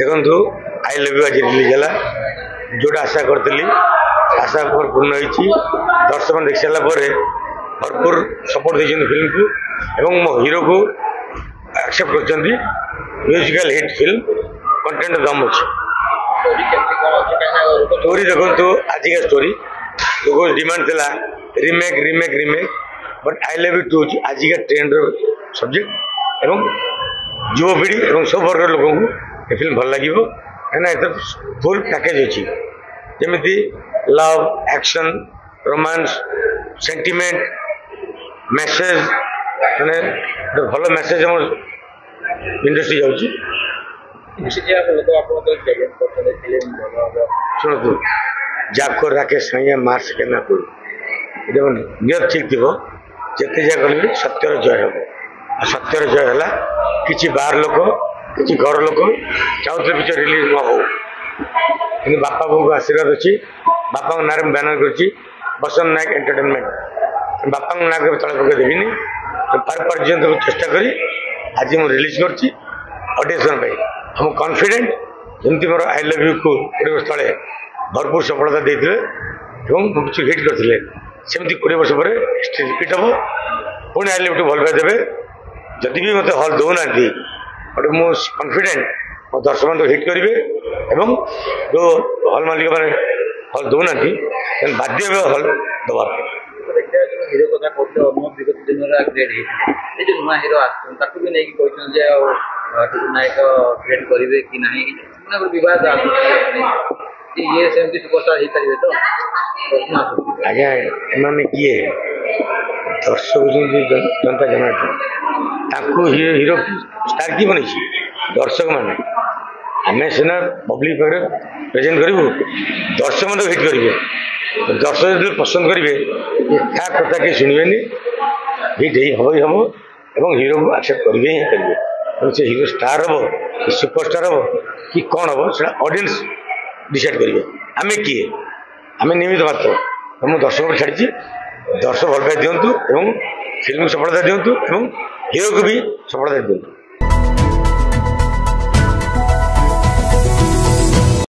देखु आई love you आज release है जोटा आशा करी आशा पूर्ण होती दर्शक देख सारापर भरपूर सपोर्ट देते फिल्म को एवं मो हीरो को एक्सेप्ट कर म्यूजिकल हिट फिल्म कंटेंट दम अच्छे स्टोरी देखो आज का स्टोरी लोग डिमांड थी remake remake remake but I love you too आज का ट्रेंड सब्जेक्ट एवं युवपीढ़ी और सब वर्ग लोक ये फिल्म भल लगे कहीं फुल पैकेज अच्छी जमी love action romance sentiment message मैंने भल मेसेज हम इंडस्ट्री जाऊँगी शुणु जाको राकेश साइया मार्च केना को नियत ठीक थी जिते जा कल सत्यर जय हम सत्यर जय है कि बाहर लोक कि घर लोक चाहते पिक्चर रिलीज न हो कि बापा बो को आशीर्वाद अच्छी बापा ना बैनर कर बसंत नायक एंटरटेनमेंट बापा ना के तले पकड़ देवी पर्यंत चेष्टा करी आज मुझे रिलीज कर ऑडिशन हम कॉन्फिडेंट जमी मोर आई लव यू को 20 वर्ष तले भरपूर सफलता देते पिक्चर हिट करते सेमती 20 वर्ष पर रिपीट हम पुणी आई लव यू भल पाई देवे जदि भी मत हल दौना बट मु कॉन्फिडेंट मो दर्शक मतलब हिट करेंगे एवं जो हल मालिक मैंने हल दौना बाध्य हल दबार हिरो कथा कहते अनुभ विगत दिन ग्रेड हिट ये नुआ हिरो आसू भी नहीं कहते नायक ग्रेड करेंगे कि ना बद ये सेमती सुपरस्टार हो पारे तो प्रश्न आस आज्ञा एम किए दर्शक जनता जनार्दन हीरो स्टार किए बनी दर्शक मैंने आम सीना पब्लिक पाखे प्रेजेंट करूँ दर्शक मतलब हिट करेंगे दर्शक जो पसंद करेंगे क्या कथा किए शुणवे हिट हम ही हम और हीरो को एक्सेप्ट करेंगे ही करेंगे से हीरो स्टार हम कि सुपरस्टार हम कि कौन हम से ऑडियंस डिसाइड करेंगे आम किए आम निमित्त मात्र मुझे दर्शक को छाड़ी दर्शक भल पाई दिंतु फिल्म को सफलता दिंतु हीरो को भी सफलता दिंतु।